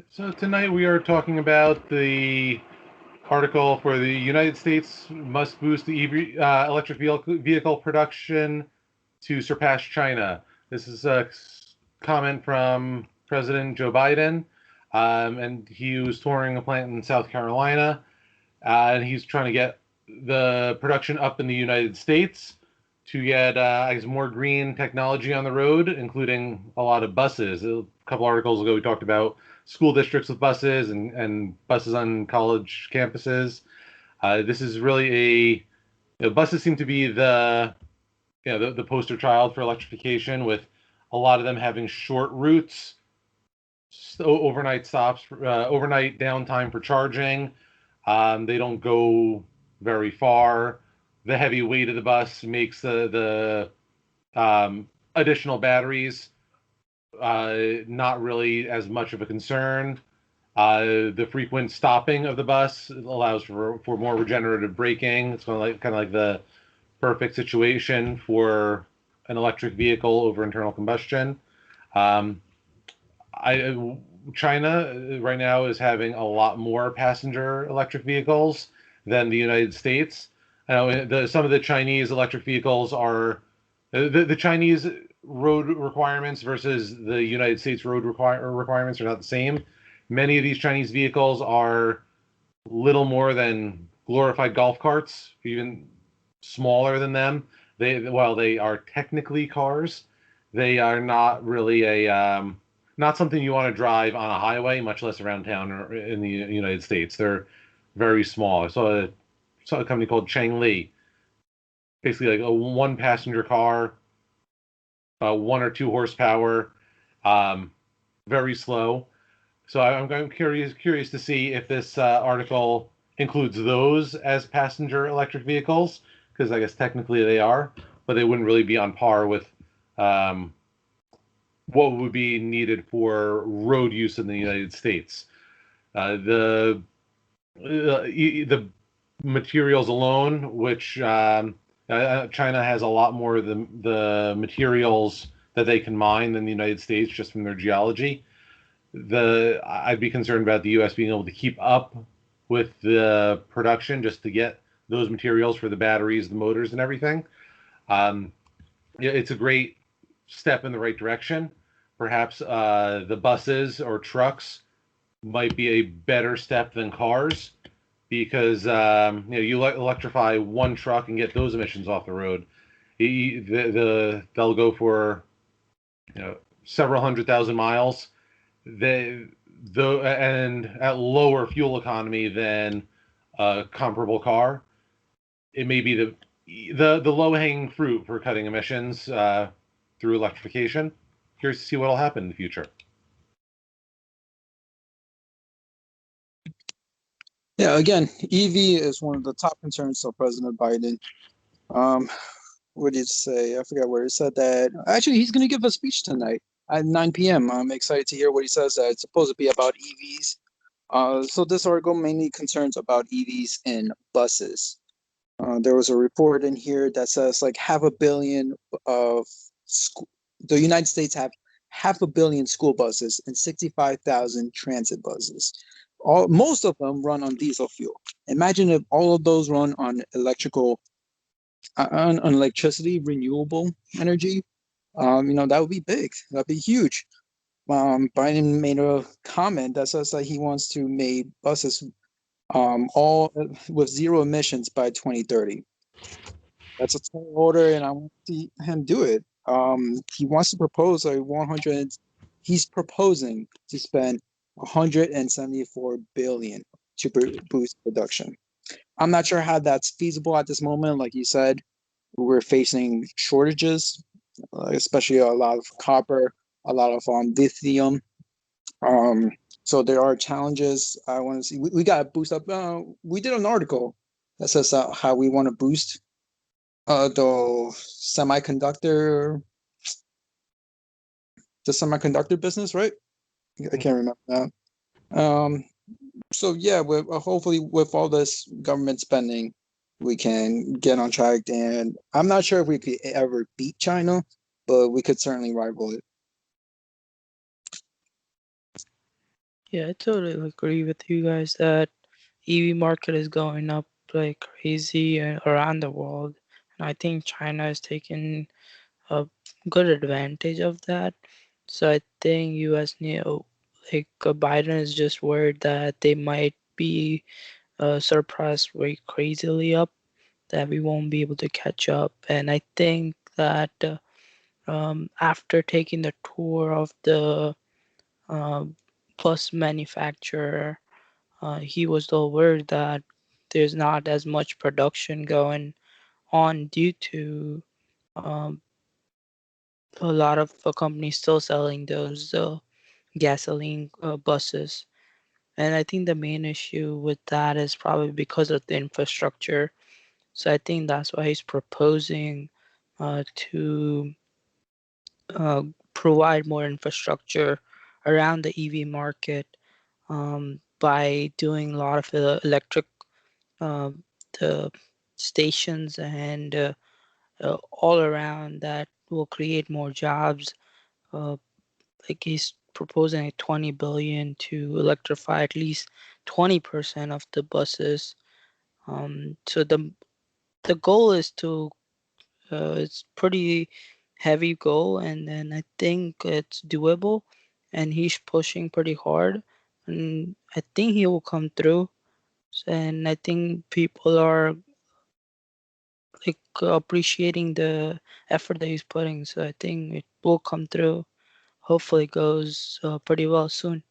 So tonight we are talking about the article for the United States must boost the electric vehicle production to surpass China. This is a comment from President Joe Biden, and he was touring a plant in South Carolina, and he's trying to get the production up in the United States to get, I guess, more green technology on the road, including a lot of buses. A couple articles ago, we talked about school districts with buses and buses on college campuses. This is really buses seem to be the poster child for electrification, with a lot of them having short routes, overnight stops, overnight downtime for charging. They don't go very far. The heavy weight of the bus makes the additional batteries not really as much of a concern. The frequent stopping of the bus allows for more regenerative braking. It's kind of like the perfect situation for an electric vehicle over internal combustion. Um, I China right now is having a lot more passenger electric vehicles than the United States. I know some of the Chinese electric vehicles are the Chinese road requirements versus the United States requirements are not the same. Many of these Chinese vehicles are little more than glorified golf carts, even smaller than them. While they are technically cars, they are not really not something you want to drive on a highway, much less around town or in the United States. They're very small. I saw a company called Changli, basically like a one passenger car, 1 or 2 horsepower, um, very slow. So I'm curious to see if this article includes those as passenger electric vehicles, because I guess technically they are, but they wouldn't really be on par with um, what would be needed for road use in the United States. The materials alone, which China has a lot more of the materials that they can mine than the United States just from their geology. I'd be concerned about the U.S. being able to keep up with the production just to get those materials for the batteries, the motors, and everything. Um, yeah, it's a great step in the right direction. Perhaps the buses or trucks might be a better step than cars because you electrify one truck and get those emissions off the road. They'll go for several 100,000 miles. And at lower fuel economy than a comparable car. It may be the low hanging fruit for cutting emissions through electrification. Curious to see what will happen in the future. Yeah, again, EV is one of the top concerns of President Biden. Um, what did he say? I forgot where he said that. Actually, he's going to give a speech tonight at 9 p.m. I'm excited to hear what he says. It's supposed to be about EVs. So this article mainly concerns about EVs and buses. There was a report in here that says like half a billion of the United States have half a billion school buses and 65,000 transit buses. Most of them run on diesel fuel. Imagine if all of those run on on electricity, renewable energy. That would be big. That'd be huge. Biden made a comment that says that he wants to make buses all with zero emissions by 2030. That's a tall order, and I want to see him do it. He wants to propose a 100. He's proposing to spend 174 billion to boost production. I'm not sure how that's feasible at this moment. Like you said, we're facing shortages, especially a lot of copper, a lot of lithium. Um, so there are challenges. I want to see. We got to boost up. We did an article that says how we want to boost the semiconductor business, right? I can't remember now. Um, so yeah, with hopefully with all this government spending, we can get on track. And I'm not sure if we could ever beat China, but we could certainly rival it. Yeah, I totally agree with you guys that EV market is going up like crazy around the world, and I think China is taking a good advantage of that. So I think U.S. Biden is just worried that they might be surpassed very crazily up, that we won't be able to catch up. And I think that after taking the tour of the uh, bus manufacturer, he was still worried that there's not as much production going on due to um, a lot of companies still selling those gasoline buses. And I think the main issue with that is probably because of the infrastructure. So I think that's why he's proposing to uh, provide more infrastructure around the EV market by doing a lot of electric uh, the stations and all around that will create more jobs. Uh, like he's proposing like 20 billion to electrify at least 20% of the buses. So the goal is to it's pretty heavy goal, and then I think it's doable, and he's pushing pretty hard, and I think he will come through. And I think people are like appreciating the effort that he's putting. So I think it will come through. Hopefully, it goes pretty well soon.